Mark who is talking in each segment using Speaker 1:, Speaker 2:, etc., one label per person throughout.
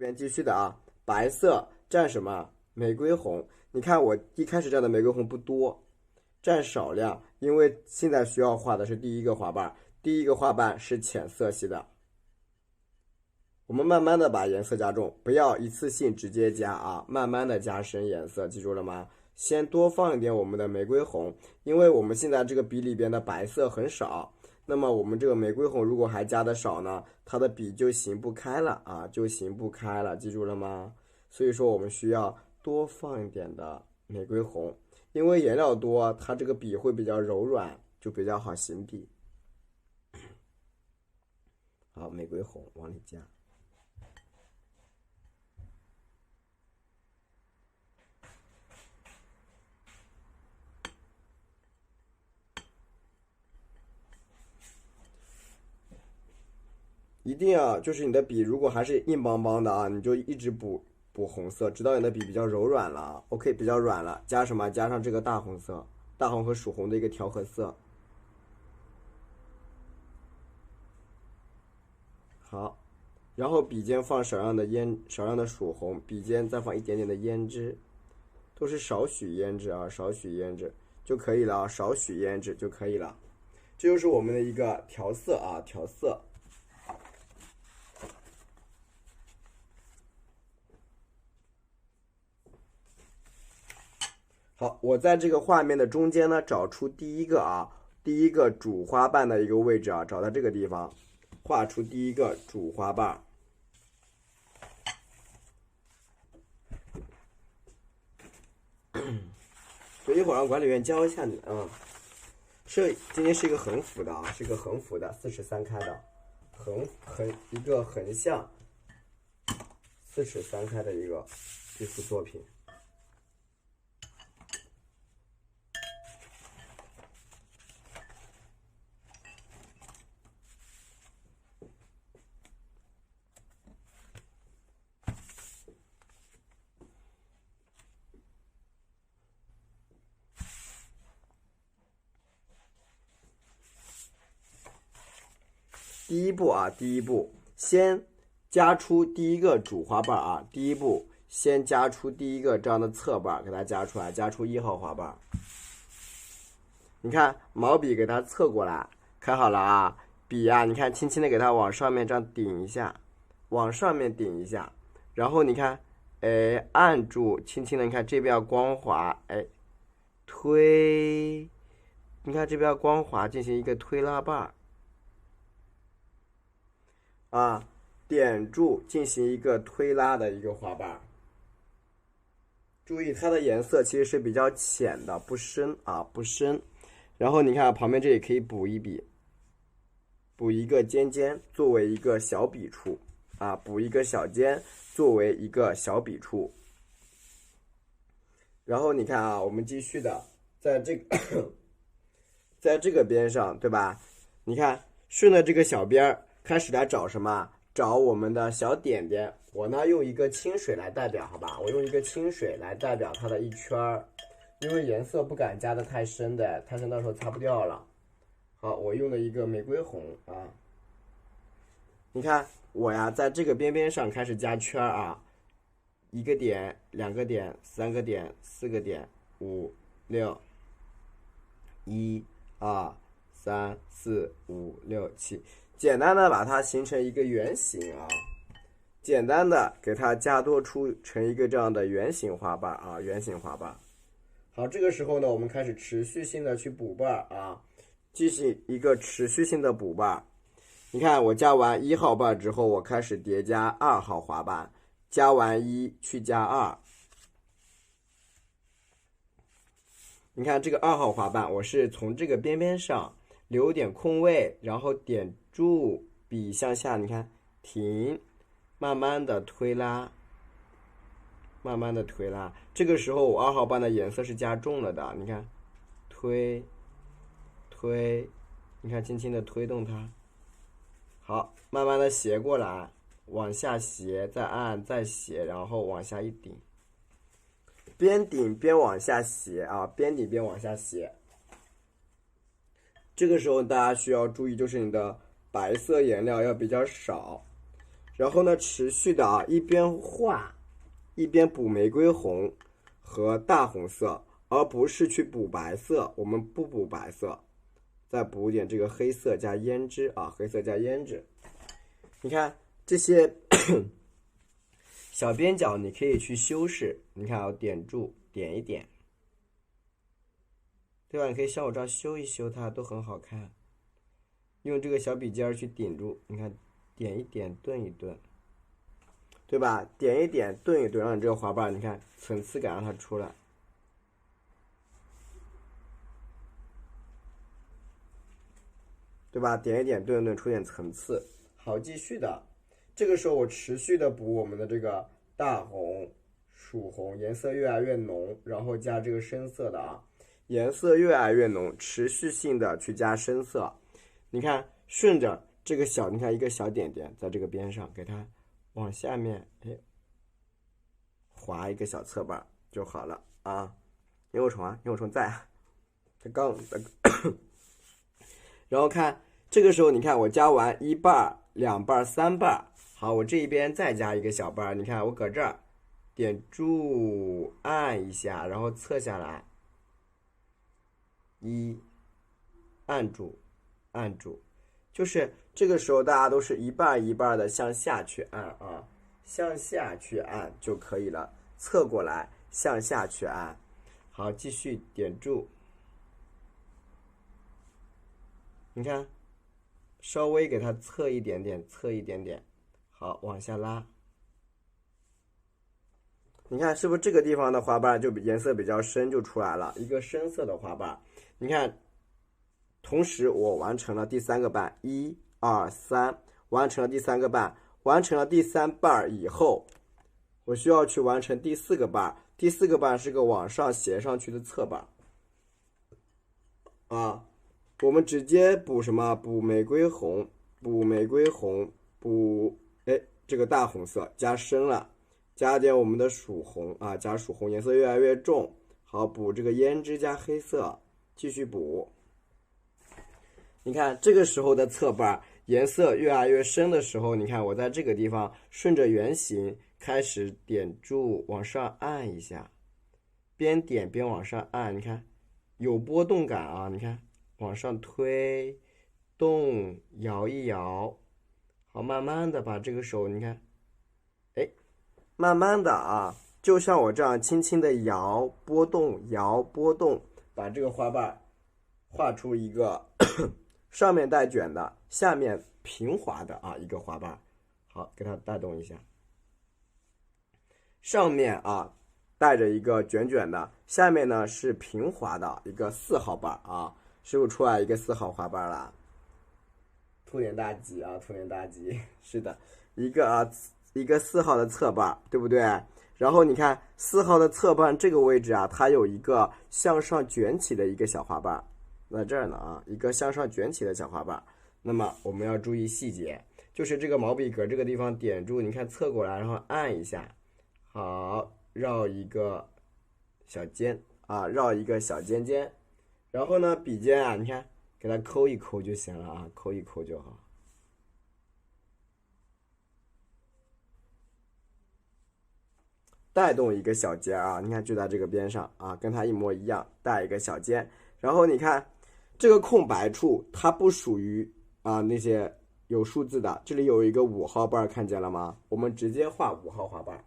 Speaker 1: 边继续的啊，白色占什么？玫瑰红。你看我一开始占的玫瑰红不多，占少量，因为现在需要画的是第一个花瓣，第一个花瓣是浅色系的。我们慢慢的把颜色加重，不要一次性直接加啊，慢慢的加深颜色，记住了吗？先多放一点我们的玫瑰红，因为我们现在这个笔里边的白色很少，那么我们这个玫瑰红如果还加的少呢，它的笔就行不开了啊，就行不开了，记住了吗？所以说我们需要多放一点的玫瑰红，因为颜料多，它这个笔会比较柔软，就比较好行笔。好，玫瑰红往里加。一定要就是你的笔如果还是硬邦邦的啊，你就一直补红色，直到你的笔比较柔软了啊。OK， 比较软了，加什么？加上这个大红色，大红和属红的一个调和色。好，然后笔尖放少量的属红，笔尖再放一点点的胭脂，都是少许胭脂啊，少许胭脂就可以了啊，少许胭脂就可以了。这就是我们的一个调色啊，调色。好，我在这个画面的中间呢，找出第一个主花瓣的一个位置啊，找到这个地方，画出第一个主花瓣。所以一会儿让管理员教一下你啊。今天是一个横幅的啊，是一个横幅的，4:3开的，一个横向4:3开的一幅作品。第一步先加出第一个主花瓣啊，第一步先加出第一个这样的侧瓣，给它加出来，加出1号花瓣。你看毛笔给它侧过来，看好了啊，笔啊，你看轻轻的给它往上面这样顶一下，往上面顶一下，然后你看，哎，按住，轻轻的，你看这边要光滑，哎，推，你看这边要光滑，进行一个推拉瓣。啊，点住进行一个推拉的一个花瓣。注意它的颜色其实是比较浅的，不深啊，不深。然后你看旁边这里可以补一笔，补一个尖尖作为一个小笔触啊，补一个小尖作为一个小笔触。然后你看啊，我们继续的在这个边上，对吧？你看顺着这个小边儿。开始来找什么？找我们的小点点。我呢用一个清水来代表，好吧？我用一个清水来代表它的一圈儿，因为颜色不敢加的太深的，太深到时候擦不掉了。好，我用了一个玫瑰红啊。你看我呀，在这个边边上开始加圈啊，1个点，2个点，3个点，4个点，5、6，1、2、3、4、5、6、7。简单的把它形成一个圆形啊，简单的给它加多出成一个这样的圆形花瓣啊，圆形花瓣。好，这个时候呢，我们开始持续性的去补瓣啊，进行一个持续性的补瓣。你看我加完1号瓣之后，我开始叠加2号花瓣，加完1去加2。你看这个2号花瓣，我是从这个边边上留点空位，然后点住笔向下，你看停，慢慢的推拉，慢慢的推拉。这个时候我2号瓣的颜色是加重了的，你看推，你看轻轻的推动它。好，慢慢的斜过来，往下斜，再按，再斜，然后往下一顶，边顶边往下斜啊，边顶边往下斜。这个时候大家需要注意，就是你的白色颜料要比较少，然后呢，持续的啊，一边画，一边补玫瑰红和大红色，而不是去补白色。我们不补白色，再补点这个黑色加胭脂啊，黑色加胭脂。你看这些小边角，你可以去修饰。你看我点住，点一点，对吧？你可以像我这样修一修它，都很好看。用这个小笔尖去顶住，你看，点一点，顿一顿，对吧？点一点，顿一顿，让你这个花瓣，你看层次感让它出来，对吧？点一点，顿一顿，出点层次。好，继续的，这个时候我持续的补我们的这个大红、曙红，颜色越来越浓，然后加这个深色的啊，颜色越来越浓，持续性的去加深色。你看，顺着这个小，你看一个小点点在这个边上，给它往下面，哎，划一个小侧瓣就好了啊。萤火虫啊，萤火虫在，它刚，然后看这个时候，你看我加完一瓣、两瓣、三瓣，好，我这一边再加一个小瓣，你看我搁这儿点住，按一下，然后侧下来，按住。按住，就是这个时候大家都是一半一半的向下去按啊，向下去按就可以了，侧过来向下去按。好，继续点住，你看，稍微给它侧一点点，侧一点点，好，往下拉。你看是不是这个地方的花瓣就颜色比较深，就出来了一个深色的花瓣？你看。同时，我完成了第三个瓣，1、2、3，完成了第三个瓣，完成了第三瓣以后，我需要去完成第四个瓣。第四个瓣是个往上斜上去的侧瓣，啊，我们直接补什么？补玫瑰红，补玫瑰红，补这个大红色加深了，加点我们的曙红啊，加曙红，颜色越来越重。好，补这个胭脂加黑色，继续补。你看这个时候的侧瓣颜色越来越深的时候，你看我在这个地方顺着圆形开始点住，往上按一下，边点边往上按，你看有波动感啊，你看往上推动，摇一摇，好，慢慢的把这个手，你看，哎，慢慢的啊，就像我这样轻轻的摇波动，摇波动，把这个花瓣画出一个上面带卷的，下面平滑的啊一个花瓣。好，给它带动一下，上面啊带着一个卷卷的，下面呢是平滑的一个4号瓣啊，是不是出来一个4号花瓣啦？兔年大吉啊，兔年大吉，是的，一个4号的侧瓣，对不对？然后你看4号的侧瓣这个位置啊，它有一个向上卷起的一个小花瓣。在这儿呢啊，一个向上卷起的小花瓣。那么我们要注意细节，就是这个毛笔格这个地方点住，你看侧过来，然后按一下，好，绕一个小尖啊，绕一个小尖尖，然后呢，笔尖啊，你看给它抠一抠就行了啊，抠一抠就好。带动一个小尖啊，你看就在这个边上啊，跟它一模一样，带一个小尖，然后你看。这个空白处它不属于那些有数字的，这里有一个5号瓣，看见了吗？我们直接画5号花瓣。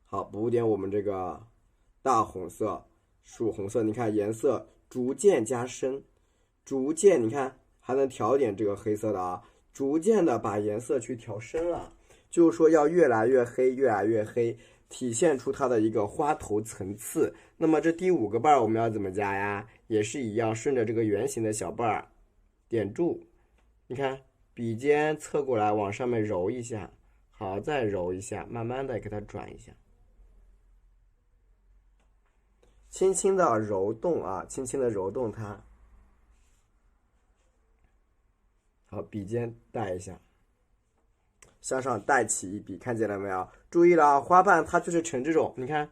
Speaker 1: 好，补点我们这个大红色、曙红色，你看颜色逐渐加深，逐渐你看还能调点这个黑色的啊，逐渐的把颜色去调深了，就是说要越来越黑，越来越黑。体现出它的一个花头层次。那么这第5个瓣我们要怎么加呀？也是一样，顺着这个圆形的小瓣点住，你看笔尖侧过来往上面揉一下，好，再揉一下，慢慢的给它转一下，轻轻的揉动啊，轻轻的揉动它。好，笔尖带一下，向上带起一笔，看见了没有？注意了啊，花瓣它就是呈这种，你看，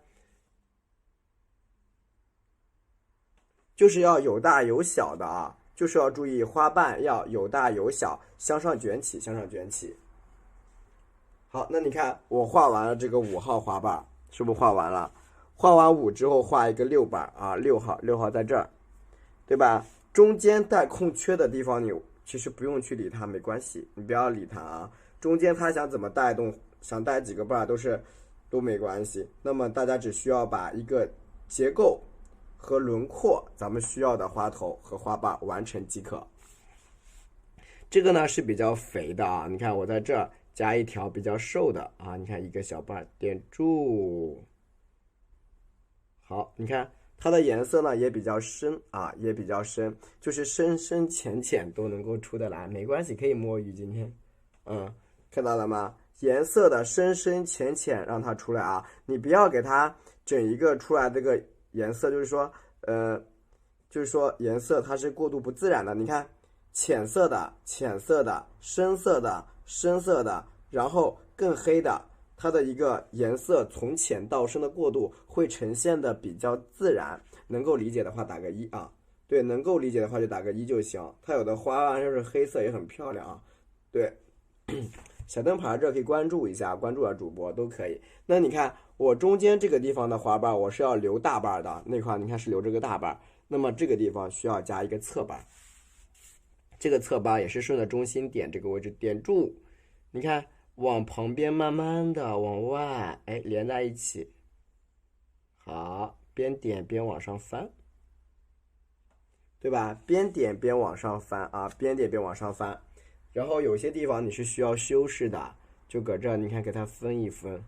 Speaker 1: 就是要有大有小的啊，就是要注意花瓣要有大有小，向上卷起，向上卷起。好，那你看我画完了这个5号花瓣，是不是画完了？画完5之后画一个6瓣啊，6号在这儿，对吧？中间带空缺的地方你其实不用去理它，没关系，你不要理它啊。中间它想怎么带动，想带几个瓣都没关系。那么大家只需要把一个结构和轮廓咱们需要的花头和花瓣完成即可。这个呢是比较肥的啊，你看我在这儿加一条比较瘦的啊，你看一个小瓣点住。好，你看它的颜色呢也比较深啊，也比较深，就是深深浅浅都能够出得来，没关系，可以摸鱼。今天，看到了吗？颜色的深深浅浅让它出来啊，你不要给它整一个出来这个颜色，就是说颜色它是过度不自然的。你看，浅色的、浅色的、深色的、深色的，然后更黑的。它的一个颜色从浅到深的过渡会呈现的比较自然，能够理解的话打个1啊，对，能够理解的话就打个1就行。它有的花瓣就是黑色也很漂亮啊，对，小灯牌这可以关注一下，关注下主播都可以。那你看我中间这个地方的花瓣我是要留大瓣的，那块你看是留这个大瓣，那么这个地方需要加一个侧瓣，这个侧瓣也是顺着中心点这个位置点住，你看。往旁边慢慢的往外，连在一起。好，边点边往上翻，对吧？边点边往上翻啊，边点边往上翻。然后有些地方你是需要修饰的，就搁这，你看给它分一分。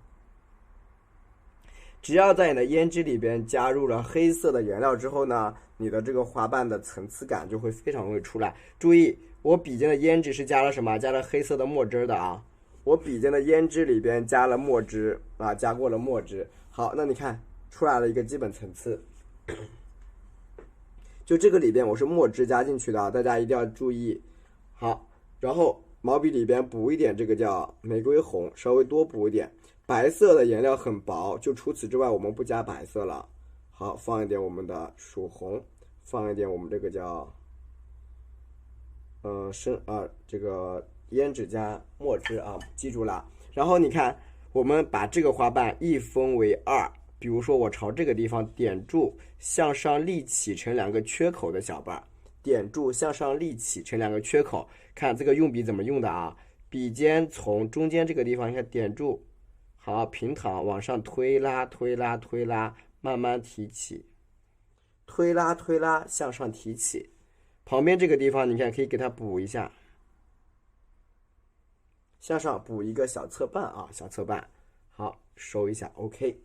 Speaker 1: 只要在你的胭脂里边加入了黑色的颜料之后呢，你的这个花瓣的层次感就会非常容易出来。注意，我笔尖的胭脂是加了什么？加了黑色的墨汁的啊。我笔尖的胭脂里边加了墨汁啊，加过了墨汁。好，那你看出来了一个基本层次。就这个里边我是墨汁加进去的啊，大家一定要注意。好，然后毛笔里边补一点这个叫玫瑰红，稍微多补一点。白色的颜料很薄，就除此之外我们不加白色了。好，放一点我们的曙红，放一点我们这个叫这个胭脂加墨汁啊，记住了。然后你看，我们把这个花瓣一分为2，比如说我朝这个地方点住，向上立起成2个缺口的小瓣，点住向上立起成2个缺口。看这个用笔怎么用的啊？笔尖从中间这个地方，你看点住，好，平躺往上推拉推拉推拉，慢慢提起，推拉推拉向上提起。旁边这个地方你看可以给它补一下。向上补一个小侧瓣啊，小侧瓣，好，收一下 ，OK。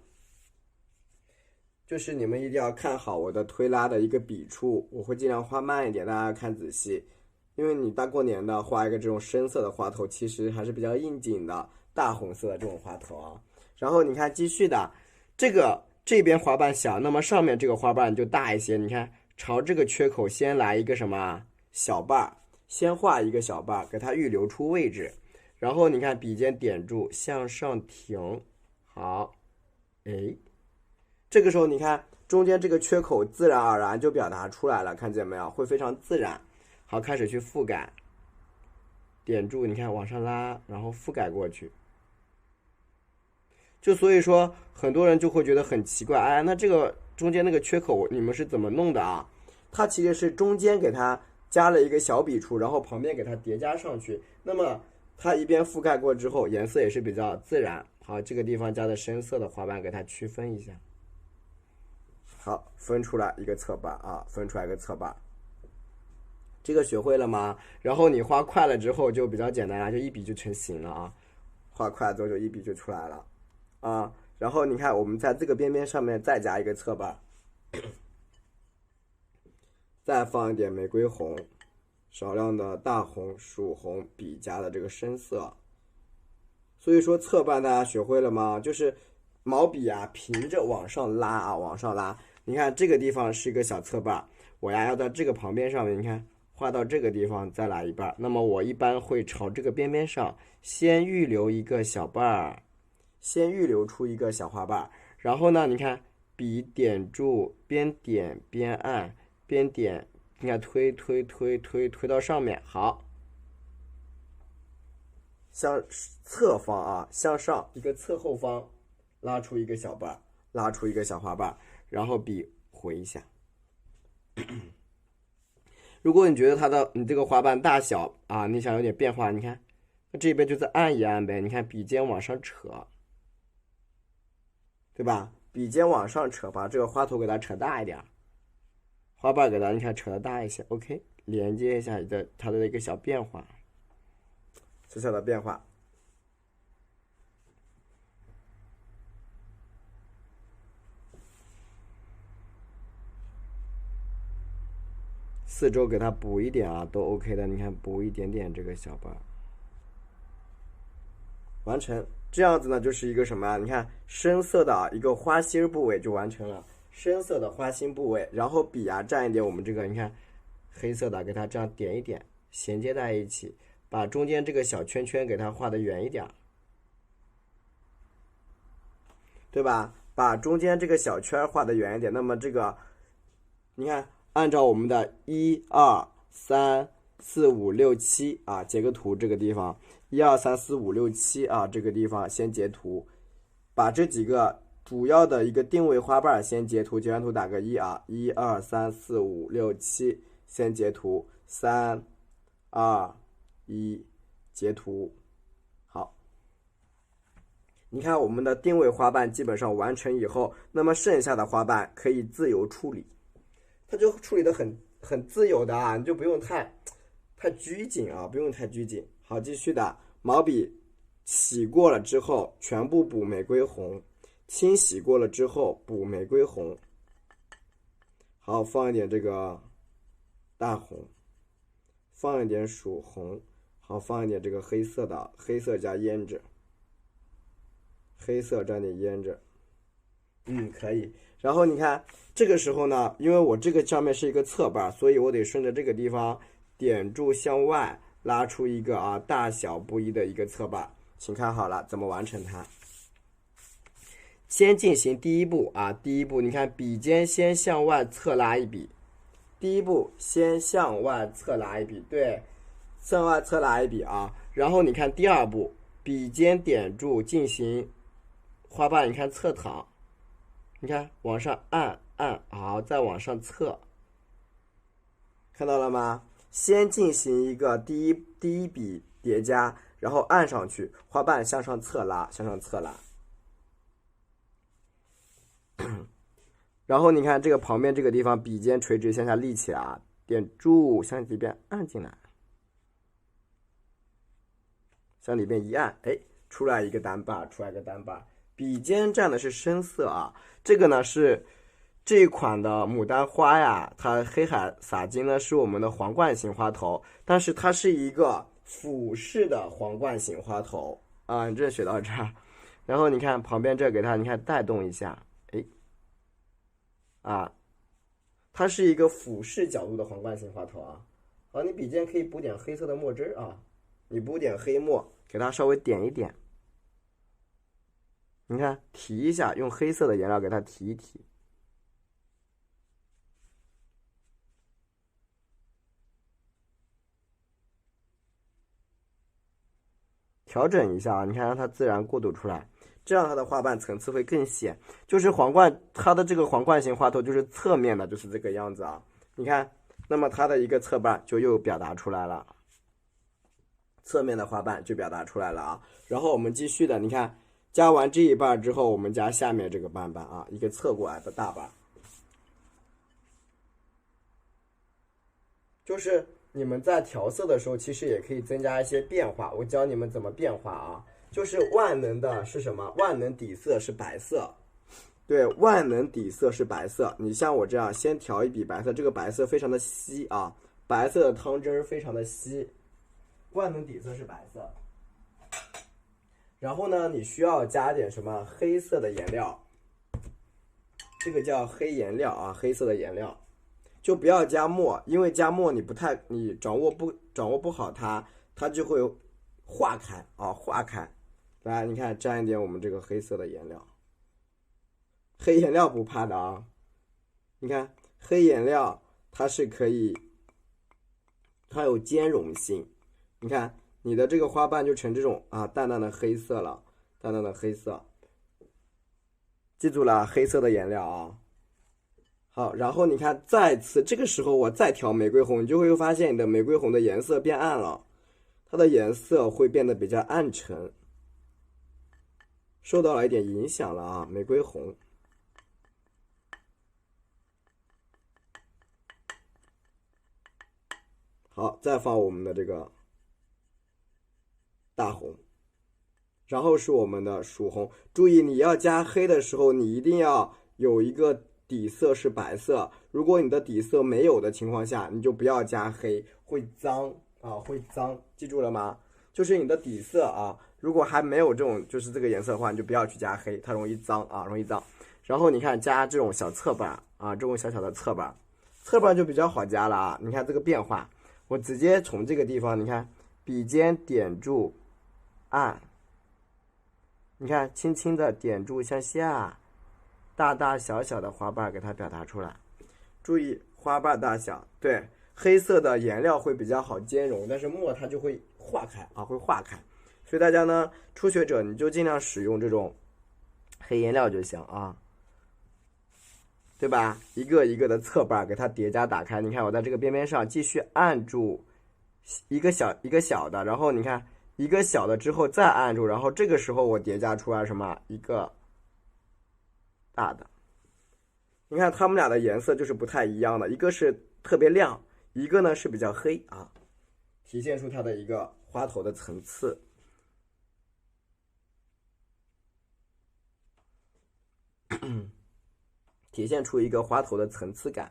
Speaker 1: 就是你们一定要看好我的推拉的一个笔触，我会尽量画慢一点，大家看仔细。因为你大过年的画一个这种深色的花头，其实还是比较应景的，大红色的这种花头啊。然后你看继续的，这边花瓣小，那么上面这个花瓣就大一些。你看朝这个缺口先来一个什么小瓣，先画一个小瓣，给它预留出位置。然后你看笔尖点住向上停，好，这个时候你看中间这个缺口自然而然就表达出来了，看见没有？会非常自然。好，开始去覆盖，点住，你看往上拉，然后覆盖过去。就所以说很多人就会觉得很奇怪，那这个中间那个缺口你们是怎么弄的啊？它其实是中间给它加了一个小笔触，然后旁边给它叠加上去，那么它一边覆盖过之后，颜色也是比较自然。好，这个地方加的深色的花瓣给它区分一下。好，分出来一个侧瓣啊，分出来一个侧瓣。这个学会了吗？然后你画快了之后就比较简单了，就一笔就成型了啊。画快了之后就一笔就出来了啊。然后你看，我们在这个边边上面再加一个侧瓣，再放一点玫瑰红。少量的大红、曙红笔加的这个深色，所以说侧瓣大家学会了吗？就是毛笔啊，平着往上拉啊，往上拉。你看这个地方是一个小侧瓣，我要到这个旁边上面，你看画到这个地方再来一瓣。那么我一般会朝这个边边上先预留一个小瓣，先预留出一个小花瓣，然后呢，你看笔点住，边点边按，边点。你看推到上面，好，向侧方啊，向上一个侧后方拉出一个小瓣，拉出一个小花瓣，然后笔回一下。如果你觉得你这个花瓣大小啊，你想有点变化，你看这边就再按一按呗，你看笔尖往上扯，对吧？笔尖往上扯，把这个花头给它扯大一点，花瓣给它你看扯得大一些 ，OK， 连接一下它的一个小变化，小小的变化。四周给它补一点啊，都 OK 的。你看补一点点这个小瓣，完成。这样子呢，就是一个什么？你看深色的一个花心部位就完成了，深色的花心部位。然后笔啊蘸一点我们这个，你看黑色的，给它这样点一点，衔接在一起，把中间这个小圈圈给它画的圆一点，对吧？把中间这个小圈画的圆一点。那么这个，你看。按照我们的1、2、3、4、5、6、7啊，截个图，这个地方1、2、3、4、5、6、7啊，这个地方先截图，把这几个主要的一个定位花瓣先截图，截完图打个1啊，1、2、3、4、5、6、7，先截图，3、2、1，截图。好，你看我们的定位花瓣基本上完成以后，那么剩下的花瓣可以自由处理。它就处理的很自由的啊，你就不用太拘谨啊，不用太拘谨。好，继续的，毛笔洗过了之后全部补玫瑰红，清洗过了之后补玫瑰红。好，放一点这个大红，放一点曙红，好，放一点这个黑色的，黑色加胭脂，黑色蘸点胭脂，可以。然后你看这个时候呢，因为我这个上面是一个侧瓣，所以我得顺着这个地方点住向外拉出一个大小不一的一个侧瓣。请看好了怎么完成它。先进行第一步啊，第一步你看笔尖先向外侧拉一笔，第一步先向外侧拉一笔，对，向外侧拉一笔啊。然后你看第二步，笔尖点住进行花瓣，你看侧躺。你看往上按，好，再往上侧，看到了吗？先进行一个第一笔叠加，然后按上去，花瓣向上侧拉，向上侧拉。然后你看这个旁边这个地方，笔尖垂直向下立起来啊，点住向里边按进来，向里边一按，哎，出来一个单瓣，笔尖蘸的是深色啊，这个呢是这一款的牡丹花呀，它黑海洒金呢是我们的皇冠型花头，但是它是一个俯视的皇冠型花头啊，你这学到这儿，然后你看旁边这给它，你看带动一下，哎，它是一个俯视角度的皇冠型花头啊。好，你笔尖可以补点黑色的墨汁啊，你补点黑墨，给它稍微点一点。你看提一下，用黑色的颜料给它提一提，调整一下啊，你看让它自然过渡出来，这样它的花瓣层次会更显。就是皇冠，它的这个皇冠型花头就是侧面的，就是这个样子啊。你看，那么它的一个侧瓣就又表达出来了，侧面的花瓣就表达出来了啊。然后我们继续的，你看。加完这一瓣之后，我们加下面这个瓣瓣啊，一个侧过来的大瓣。就是你们在调色的时候，其实也可以增加一些变化。我教你们怎么变化啊，就是万能的是什么？万能底色是白色，对，万能底色是白色。你像我这样，先调一笔白色，这个白色非常的稀啊，白色的汤汁非常的稀，万能底色是白色。然后呢，你需要加点什么黑色的颜料，这个叫黑颜料啊，黑色的颜料，就不要加墨，因为加墨你掌握不好它就会化开啊，化开。来，你看沾一点我们这个黑色的颜料，黑颜料不怕的啊，你看黑颜料它是可以，它有兼容性，你看你的这个花瓣就成这种啊淡淡的黑色了，淡淡的黑色。记住了，黑色的颜料啊。好，然后你看，再次这个时候我再调玫瑰红，你就会发现你的玫瑰红的颜色变暗了，它的颜色会变得比较暗沉，受到了一点影响了啊，玫瑰红。好，再放我们的这个大红，然后是我们的曙红。注意，你要加黑的时候，你一定要有一个底色是白色。如果你的底色没有的情况下，你就不要加黑，会脏啊，会脏。记住了吗？就是你的底色啊，如果还没有这种就是这个颜色的话，你就不要去加黑，它容易脏啊，容易脏。然后你看加这种小侧瓣啊，这种小小的侧瓣，侧瓣就比较好加了啊。你看这个变化，我直接从这个地方，你看笔尖点住按，你看轻轻的点住向下，大大小小的花瓣给它表达出来。注意花瓣大小，对，黑色的颜料会比较好兼容，但是墨它就会化开啊，会化开。所以大家呢，初学者你就尽量使用这种黑颜料就行啊，对吧？一个一个的侧瓣给它叠加打开。你看我在这个边边上继续按住一个小的，然后你看一个小的之后再按住，然后这个时候我叠加出来什么？一个大的。你看它们俩的颜色就是不太一样的，一个是特别亮，一个呢是比较黑啊，体现出它的一个花头的层次。体现出一个花头的层次感。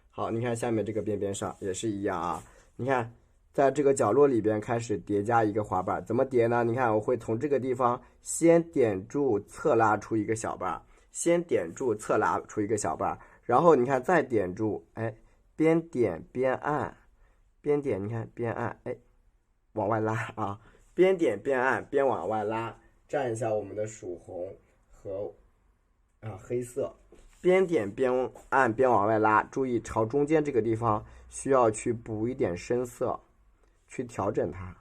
Speaker 1: 好，你看下面这个边边上也是一样啊。你看，在这个角落里边开始叠加一个花瓣，怎么叠呢？你看，我会从这个地方先点住，侧拉出一个小瓣，先点住，侧拉出一个小瓣，然后你看再点住，哎，边点边按，边点，你看边按，哎，往外拉啊，边点边按，边往外拉，蘸一下我们的曙红和黑色。边点边按边往外拉，注意朝中间这个地方需要去补一点深色，去调整它，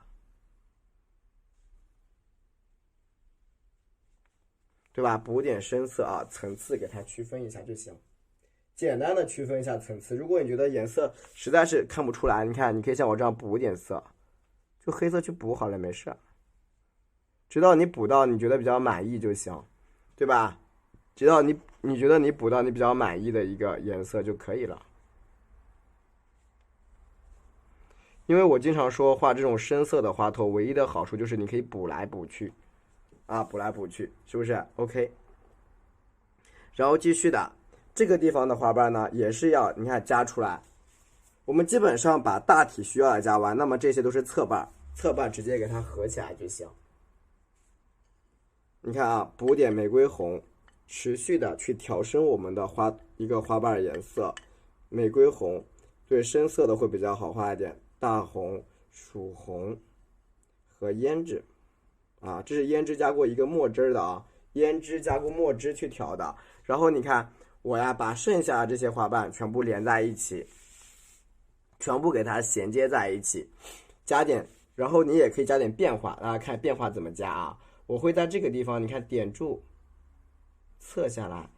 Speaker 1: 对吧？补点深色啊，层次给它区分一下就行，简单的区分一下层次。如果你觉得颜色实在是看不出来，你看你可以像我这样补一点色，就黑色去补好了，没事，直到你补到你觉得比较满意就行，对吧？直到你觉得你补到你比较满意的一个颜色就可以了。因为我经常说画这种深色的花头，唯一的好处就是你可以补来补去，啊，补来补去，是不是 ？OK。然后继续的这个地方的花瓣呢，也是要你看加出来。我们基本上把大体需要的加完，那么这些都是侧瓣，侧瓣直接给它合起来就行。你看啊，补点玫瑰红。持续的去调升我们的一个花瓣颜色，玫瑰红对深色的会比较好画一点，大红、曙红和胭脂啊，这是胭脂加过一个墨汁的啊，胭脂加过墨汁去调的。然后你看我呀，把剩下的这些花瓣全部连在一起，全部给它衔接在一起，加点，然后你也可以加点变化，大家看变化怎么加啊？我会在这个地方，你看点住。侧下来，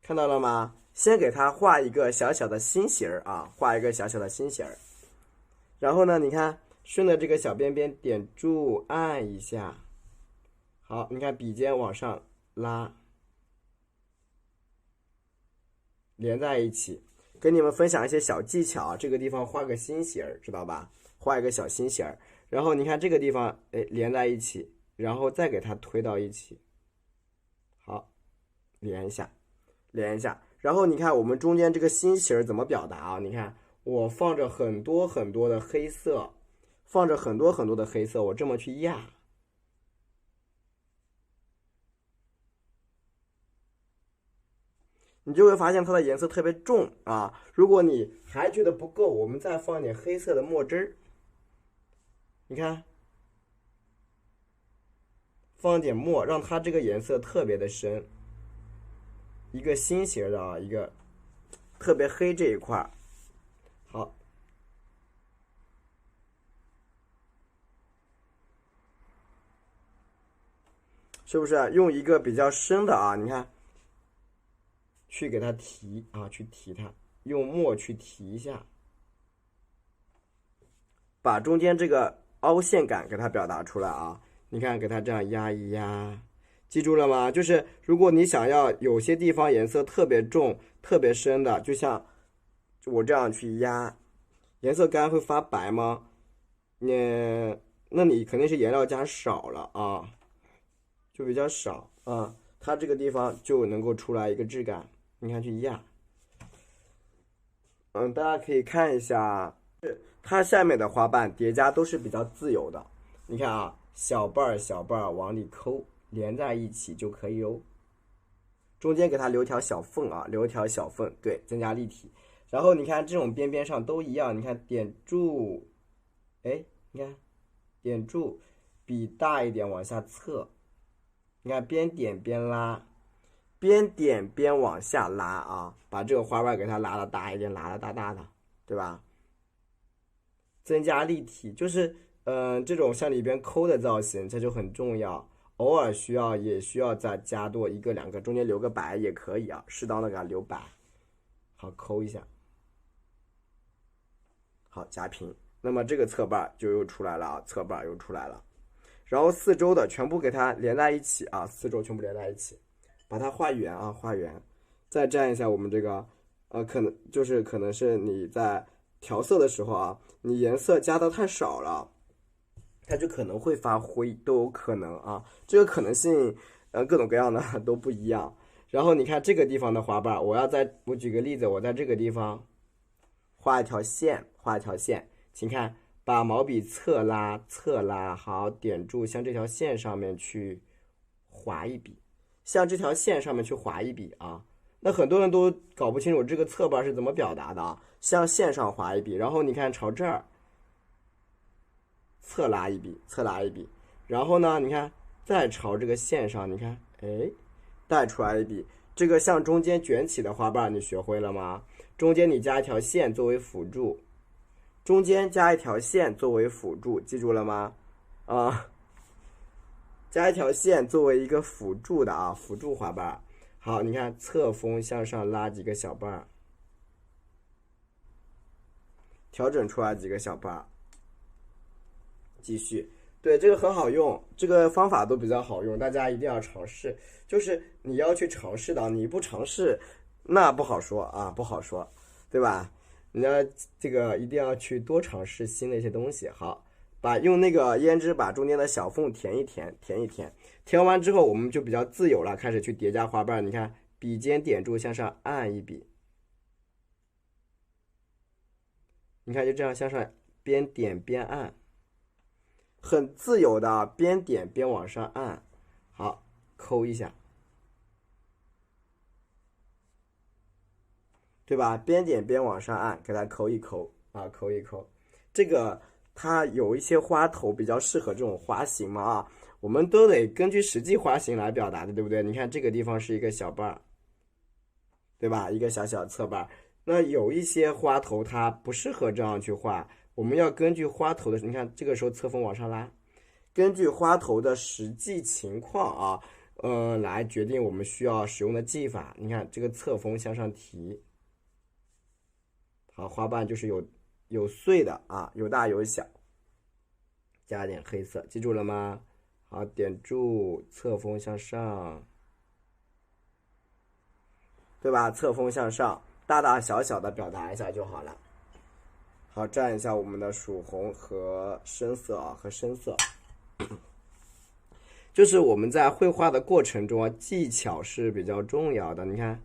Speaker 1: 看到了吗？先给它画一个小小的心形啊，画一个小小的心形。然后呢，你看顺着这个小边边点住按一下，好，你看笔尖往上拉，连在一起。跟你们分享一些小技巧，这个地方画个心形，知道吧？画一个小心形，然后你看这个地方，哎，连在一起，然后再给它推到一起。好，连一下，连一下，然后你看我们中间这个心形怎么表达啊？你看我放着很多很多的黑色，放着很多很多的黑色，我这么去压，你就会发现它的颜色特别重啊。如果你还觉得不够，我们再放点黑色的墨汁儿，你看。放点墨，让它这个颜色特别的深，一个心形的啊，一个特别黑这一块。好，是不是？用一个比较深的啊，你看，去给它提啊，去提它，用墨去提一下，把中间这个凹陷感给它表达出来啊。你看，给它这样压一压，记住了吗？就是如果你想要有些地方颜色特别重、特别深的，就像我这样去压，颜色干会发白吗？那你肯定是颜料加少了啊，就比较少啊，它这个地方就能够出来一个质感。你看去压，大家可以看一下，它下面的花瓣叠加都是比较自由的。你看啊，小瓣儿小瓣儿往里抠，连在一起就可以哦。中间给它留条小缝啊，留条小缝，对，增加立体。然后你看这种边边上都一样，你看点住，哎，你看点住，笔大一点往下侧，你看边点边拉，边点边往下拉啊，把这个花瓣给它拉的大一点，拉的大大的，对吧？增加立体，就是这种像里边抠的造型，这就很重要。偶尔也需要再加多一个两个，中间留个白也可以啊，适当的给它留白。好，抠一下，好夹平。那么这个侧瓣就又出来了啊，侧瓣又出来了。然后四周的全部给它连在一起啊，四周全部连在一起，把它画圆啊，画圆。再蘸一下我们这个，可能是你在调色的时候啊，你颜色加的太少了，它就可能会发灰，都有可能啊。这个可能性，各种各样的都不一样。然后你看这个地方的花瓣，我举个例子，我在这个地方画一条线，画一条线，请看，把毛笔侧拉，侧拉，好，点住，向这条线上面去划一笔，向这条线上面去划一笔啊。那很多人都搞不清楚这个侧瓣是怎么表达的啊，向线上划一笔，然后你看朝这儿侧拉一笔，侧拉一笔，然后呢，你看再朝这个线上，你看，哎，带出来一笔，这个向中间卷起的花瓣你学会了吗？中间你加一条线作为辅助，中间加一条线作为辅助，记住了吗？啊，加一条线作为一个辅助的啊，辅助花瓣。好，你看侧锋向上拉几个小瓣，调整出来几个小瓣，继续。对，这个很好用，这个方法都比较好用，大家一定要尝试。就是你要去尝试的，你不尝试，那不好说啊，不好说，对吧？你要这个一定要去多尝试新的一些东西。好，用那个胭脂把中间的小缝填一填，填一填，填完之后我们就比较自由了，开始去叠加花瓣。你看，笔尖点住向上按一笔，你看就这样向上边点边按。很自由的边点边往上按，好，抠一下，对吧？边点边往上按，给它抠一抠啊，抠一抠。这个它有一些花头比较适合这种花型嘛啊，我们都得根据实际花型来表达的，对不对？你看这个地方是一个小瓣，对吧？一个小小侧瓣。那有一些花头它不适合这样去画，我们要根据花头的，你看这个时候侧锋往上拉，根据花头的实际情况啊，来决定我们需要使用的技法。你看这个侧锋向上提，好，花瓣就是有碎的啊，有大有小，加点黑色，记住了吗？好，点住，侧锋向上，对吧？侧锋向上，大大小小的表达一下就好了。好，蘸一下我们的曙红和深色啊，和深色。就是我们在绘画的过程中啊，技巧是比较重要的。你看，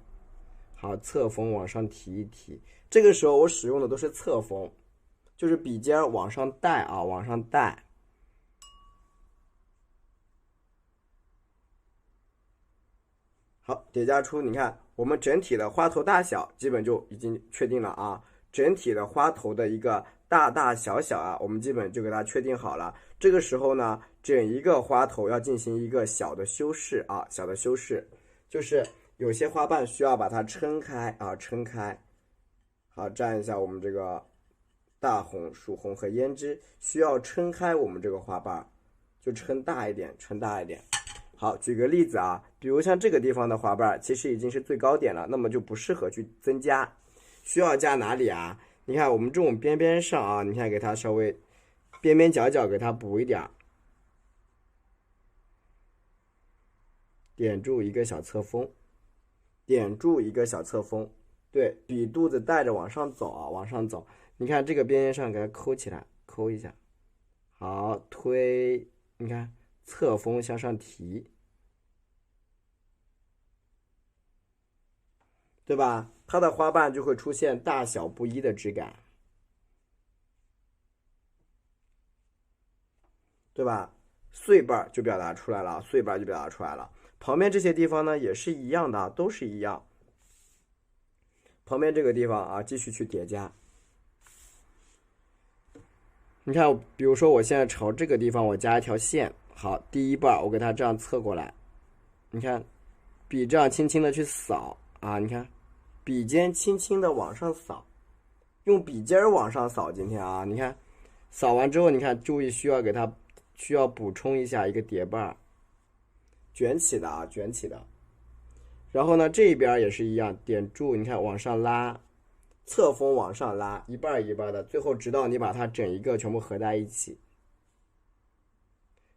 Speaker 1: 好，侧锋往上提一提，这个时候我使用的都是侧锋，就是笔尖往上带啊，往上带。好，叠加出，你看我们整体的花头大小基本就已经确定了啊，整体的花头的一个大大小小啊，我们基本就给它确定好了。这个时候呢，整一个花头要进行一个小的修饰啊，小的修饰，就是有些花瓣需要把它撑开啊，撑开。好，蘸一下我们这个大红、曙红和胭脂，需要撑开我们这个花瓣，就撑大一点，撑大一点。好，举个例子啊，比如像这个地方的花瓣其实已经是最高点了，那么就不适合去增加，需要加哪里啊？你看我们这种边边上啊，你看给它稍微边边角角给它补一点，点住一个小侧锋，点住一个小侧锋，对，笔肚子带着往上走啊，往上走。你看这个边边上给它抠起来，抠一下，好，推，你看侧锋向上提，对吧？它的花瓣就会出现大小不一的质感，对吧？碎瓣就表达出来了，碎瓣就表达出来了。旁边这些地方呢也是一样的，都是一样。旁边这个地方啊，继续去叠加。你看，比如说我现在朝这个地方我加一条线，好，第一瓣我给它这样侧过来，你看，笔这样轻轻的去扫啊，你看，笔尖轻轻的往上扫，用笔尖往上扫。今天啊，你看，扫完之后，你看，注意需要补充一下一个叠瓣，卷起的啊，卷起的。然后呢，这一边也是一样，点住，你看往上拉，侧锋往上拉，一半一半的，最后直到你把它整一个全部合在一起。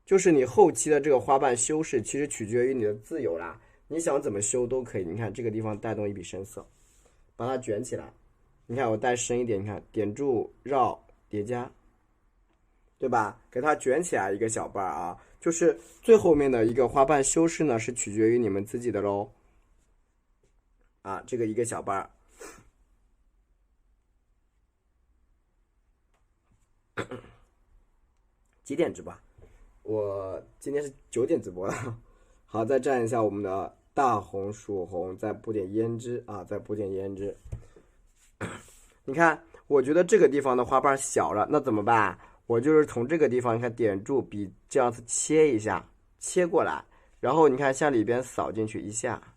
Speaker 1: 就是你后期的这个花瓣修饰，其实取决于你的自由啦，你想怎么修都可以。你看这个地方带动一笔深色，把它卷起来。你看我带深一点，你看点住绕叠加，对吧？给它卷起来一个小瓣啊，就是最后面的一个花瓣修饰呢，是取决于你们自己的喽。啊，这个一个小瓣，几点直播？我今天是9点直播的。好，再蘸一下我们的大红薯红，再补点胭脂啊，再补点胭脂。你看，我觉得这个地方的花瓣小了，那怎么办？我就是从这个地方，你看点住笔这样子切一下，切过来，然后你看向里边扫进去1下、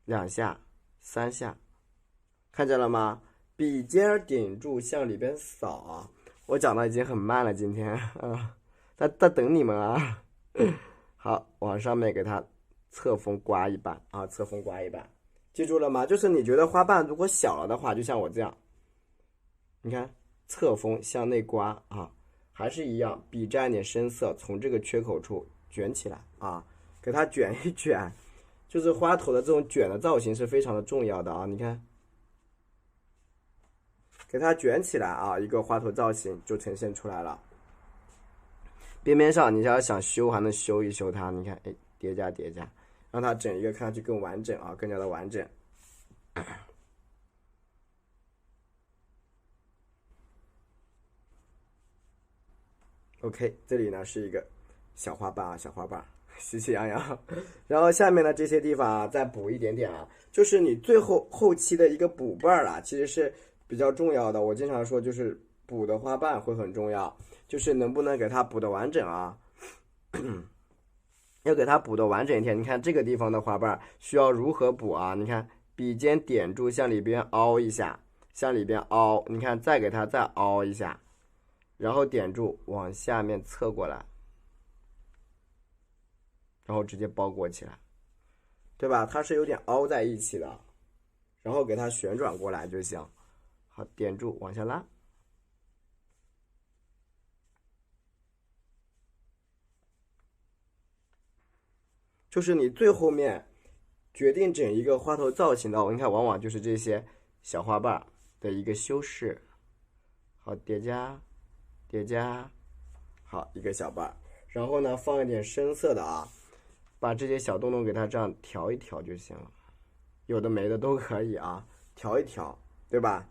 Speaker 1: 2下、3下，看见了吗？笔尖顶住向里边扫啊！我讲的已经很慢了，今天啊，在等你们啊。好，往上面给它侧锋刮一半啊，侧锋刮一半，记住了吗？就是你觉得花瓣如果小了的话，就像我这样，你看侧锋向内刮啊，还是一样，笔沾点深色，从这个缺口处卷起来啊，给它卷一卷，就是花头的这种卷的造型是非常的重要的啊，你看。给它卷起来啊，一个花头造型就呈现出来了。边边上你要想修还能修一修它，你看，哎，叠加叠加，让它整一个看上去更完整啊，更加的完整。OK， 这里呢是一个小花瓣啊，小花瓣，喜气洋洋。然后下面的这些地方啊，再补一点点啊，就是你最后期的一个补瓣啦，其实是比较重要的。我经常说，就是补的花瓣会很重要，就是能不能给它补的完整啊？要给它补的完整一点。你看这个地方的花瓣需要如何补啊？你看笔尖点住，向里边凹一下，向里边凹，你看再给它再凹一下，然后点住往下面侧过来，然后直接包裹起来，对吧？它是有点凹在一起的，然后给它旋转过来就行。好，点住往下拉，就是你最后面决定整一个花头造型的，你看往往就是这些小花瓣的一个修饰。好，叠加叠加，好，一个小瓣，然后呢放一点深色的啊，把这些小洞洞给它这样调一调就行了，有的没的都可以啊，调一调，对吧？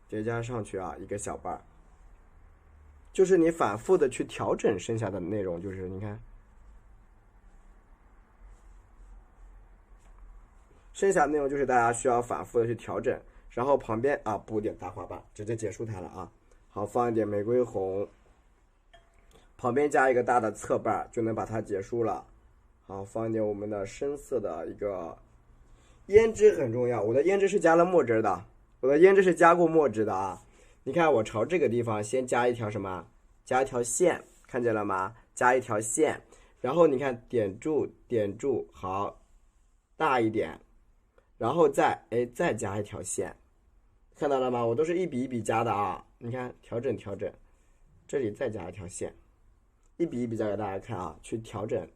Speaker 1: 叠加上去啊，一个小瓣，就是你反复的去调整剩下的内容，就是你看，剩下的内容就是大家需要反复的去调整，然后旁边啊补点大花瓣，直接结束它了啊。好，放一点玫瑰红，旁边加一个大的侧瓣，就能把它结束了。好，放一点我们的深色的一个胭脂很重要，我的胭脂是加了墨汁的。我的胭脂是加过墨汁的啊，你看我朝这个地方先加一条什么？加一条线，看见了吗？加一条线，然后你看点住点住，好，大一点，然后再加一条线，看到了吗？我都是一笔一笔加的啊。你看调整调整，这里再加一条线，一笔一笔加给大家看啊，去调整。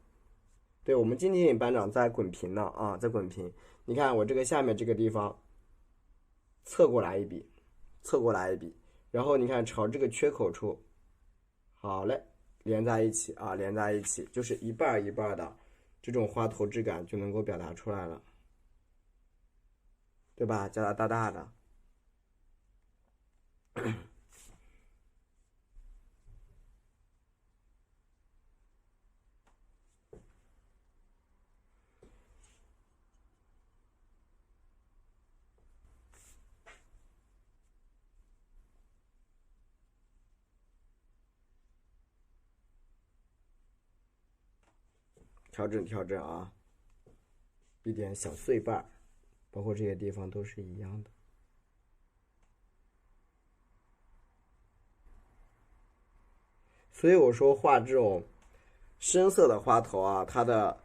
Speaker 1: 对，我们经济班长在滚屏呢啊，在滚屏。你看我这个下面这个地方，侧过来一笔，侧过来一笔，然后你看朝这个缺口处，好嘞，连在一起啊，连在一起，就是一半一半的这种花头质感就能够表达出来了，对吧？加大大的。调整调整啊，一点小碎瓣，包括这些地方都是一样的。所以我说画这种深色的花头啊，它的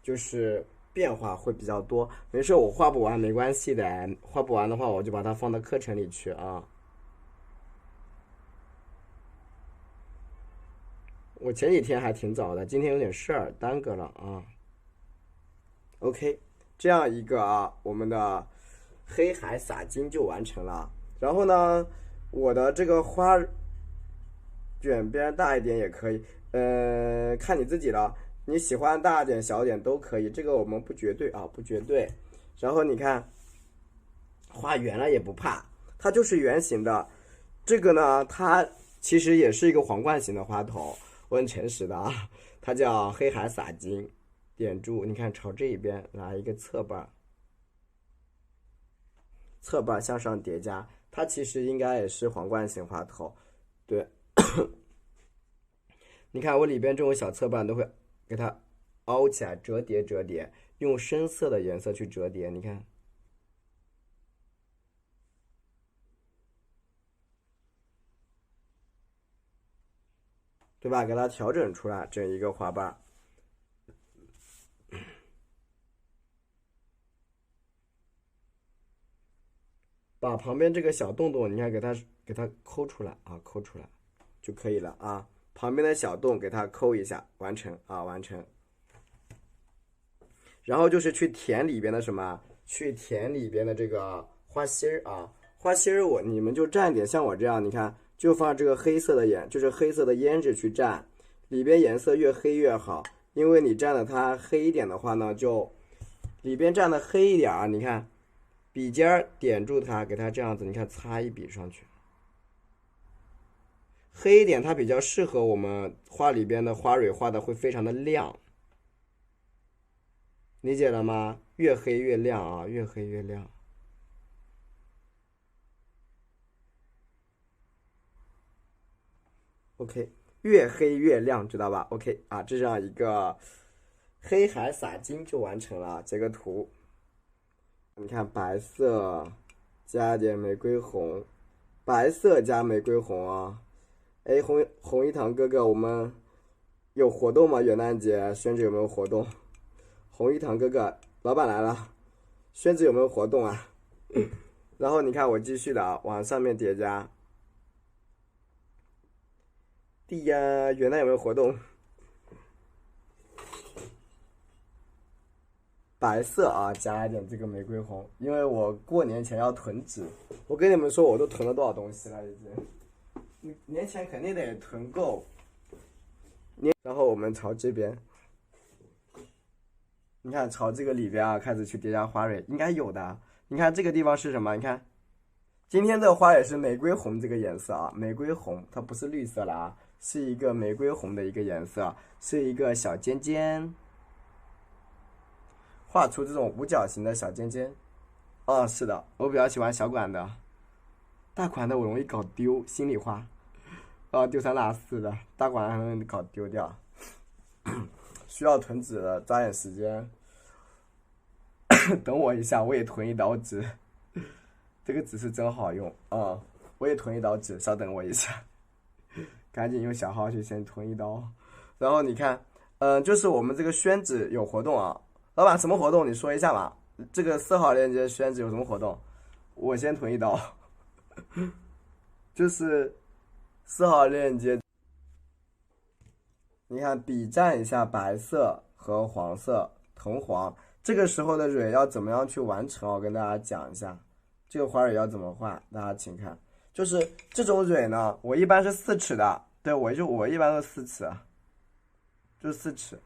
Speaker 1: 就是变化会比较多。没事，我画不完没关系的，画不完的话我就把它放到课程里去啊。我前几天还挺早的，今天有点事儿耽搁了啊。OK， 这样一个啊，我们的黑海撒金就完成了。然后呢，我的这个花卷边大一点也可以，看你自己了。你喜欢大点小点都可以，这个我们不绝对啊，不绝对。然后你看，画圆了也不怕，它就是圆形的。这个呢，它其实也是一个皇冠型的花头，我很诚实的啊，它叫黑海撒金。点住，你看朝这一边来一个侧瓣，侧瓣向上叠加，它其实应该也是皇冠型花头，对。你看我里边这种小侧瓣都会给它凹起来，折叠折叠，用深色的颜色去折叠，你看，对吧？给它调整出来，整一个花瓣。把旁边这个小洞洞，你看给它抠出来啊，抠出来就可以了啊。旁边的小洞给它抠一下，完成啊，完成。然后就是去填里边的什么？去填里边的这个花心儿啊，花心儿你们就蘸点，像我这样，你看就放这个黑色的就是黑色的胭脂去蘸，里边颜色越黑越好，因为你蘸的它黑一点的话呢，就里边蘸的黑一点啊，你看。笔尖点住它，给它这样子，你看擦一笔上去，黑一点，它比较适合我们画里边的花蕊，画的会非常的亮，理解了吗？越黑越亮啊，越黑越亮。OK， 越黑越亮，知道吧 ？OK 啊，这样一个黑海撒金就完成了，截个图。你看白色加点玫瑰红，白色加玫瑰红啊！哎，红一堂哥哥，我们有活动吗？元旦节宣纸有没有活动？红一堂哥哥，老板来了，宣纸有没有活动啊？然后你看我继续的啊，往上面叠加。弟呀，元旦有没有活动？白色啊，加一点这个玫瑰红，因为我过年前要囤纸。我跟你们说，我都囤了多少东西了已经。年前肯定得囤够。然后我们朝这边，你看朝这个里边啊，开始去叠加花蕊，应该有的。你看这个地方是什么？你看，今天这个花蕊是玫瑰红这个颜色啊，玫瑰红，它不是绿色了啊，是一个玫瑰红的一个颜色，是一个小尖尖。画出这种五角形的小尖尖，哦，是的，我比较喜欢小管的，大管的我容易搞丢，心里话，丢三落四的，大管还容易搞丢掉，需要囤纸的，抓点时间，等我一下，我也囤一刀纸，这个纸是真好用啊，我我也囤一刀纸，稍等我一下，赶紧用小号去先囤一刀。然后你看，就是我们这个宣纸有活动啊，老板什么活动你说一下嘛？这个4号链接宣纸有什么活动？我先囤一刀，就是4号链接，你看笔蘸一下白色和黄色藤黄，这个时候的蕊要怎么样去完成？我跟大家讲一下，这个花蕊要怎么画，大家请看，就是这种蕊呢，我一般是4尺的，对，我一般都是4尺，就是4尺。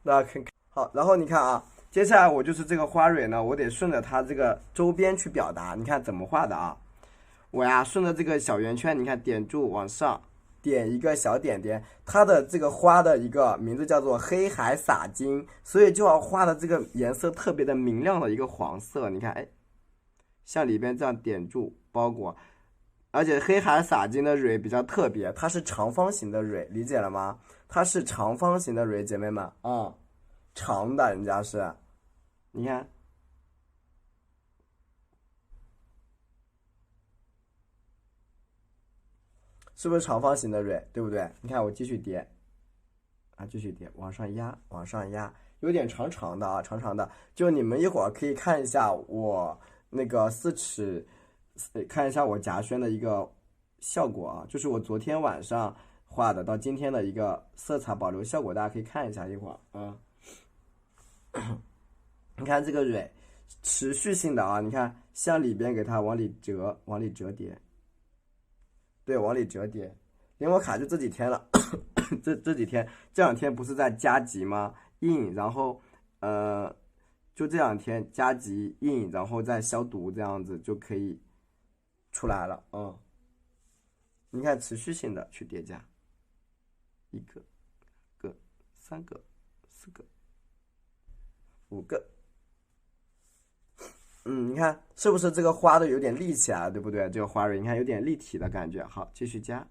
Speaker 1: 大家看看好，然后你看啊，接下来我就是这个花蕊呢，我得顺着它这个周边去表达。你看怎么画的啊？我呀顺着这个小圆圈，你看点住往上，点一个小点点，它的这个花的一个名字叫做黑海撒金，所以就要画的这个颜色特别的明亮的一个黄色。你看，哎，向里边这样点住包裹，而且黑海撒金的蕊比较特别，它是长方形的蕊，理解了吗？它是长方形的蕊，姐妹们啊，长的，人家是，你看，是不是长方形的蕊，对不对？你看我继续叠，啊，继续叠，往上压，往上压，有点长长的啊，长长的。就你们一会儿可以看一下我那个4尺，看一下我夹宣的一个效果啊，就是我昨天晚上画的到今天的一个色彩保留效果，大家可以看一下一会儿啊。你看这个蕊持续性的啊，你看向里边给它往里折，往里折叠，对，往里折叠。因为我卡就这几天了，这几天这2天不是在加急吗？印，然后就这2天加急印，然后再消毒，这样子就可以出来了。你看持续性的去叠加，1个、2个、3个、4个、5个。你看是不是这个花的有点立起来了，对不对？这个花蕊你看有点立体的感觉。好，继续加。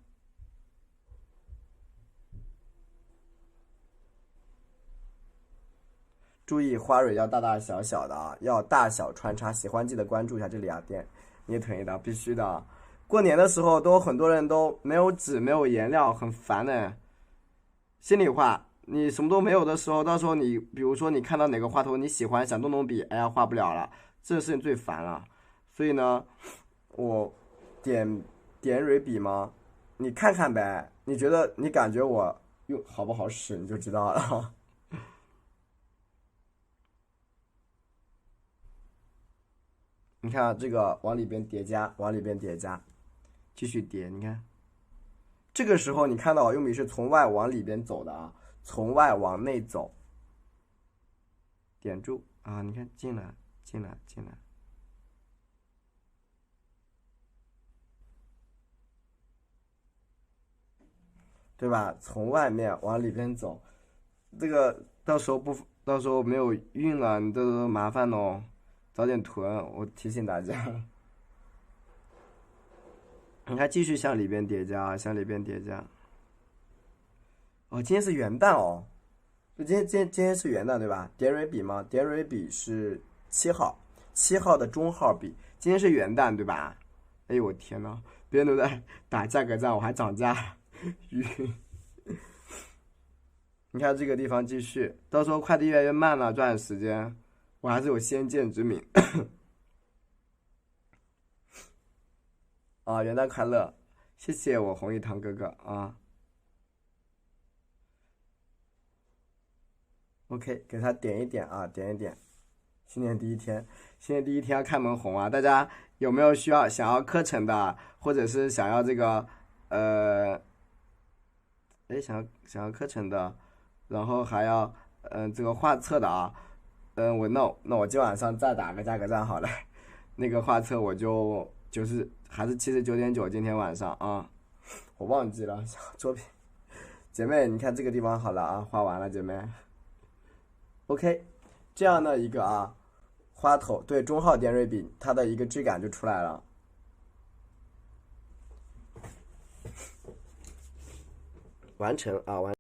Speaker 1: 注意花蕊要大大小小的啊，要大小穿插。喜欢记得关注一下这里啊，店你也囤一刀，必须的啊。过年的时候都很多人都没有纸没有颜料，很烦的。心里话，你什么都没有的时候，到时候你比如说你看到哪个花头你喜欢，想动动笔，哎呀画不了了，这个事情最烦了。所以呢，我点蕊笔吗？你看看呗，你觉得你感觉我用好不好使，你就知道了。你看啊，这个往里边叠加，往里边叠加，继续叠。你看，这个时候你看到我用笔是从外往里边走的啊，从外往内走，点住啊，你看进来，进来，进来，对吧？从外面往里边走，这个到时候没有运了，你这都麻烦哦。早点囤，我提醒大家。你看，继续向里边叠加，向里边叠加。哦，今天是元旦哦，今天是元旦对吧？点蕊笔吗？点蕊笔是7号，7号的中号笔。今天是元旦对吧？哎呦我天呐，别人都在打价格战，我还涨价，晕。你看这个地方继续，到时候快递越来越慢了，抓紧时间。我还是有先见之明。啊，元旦快乐！谢谢我红玉堂哥哥啊。OK， 给他点一点啊，点一点。新年第一天，新年第一天要开门红啊！大家有没有想要课程的，或者是想要这个想要课程的，然后还要这个画册的啊？那我今晚上再打个价格战好了。那个画册我还是79.9，今天晚上啊，我忘记了作品。姐妹，你看这个地方好了啊，画完了，姐妹。OK， 这样的一个啊花头，对，中号点蕊笔，它的一个质感就出来了。完成啊，完。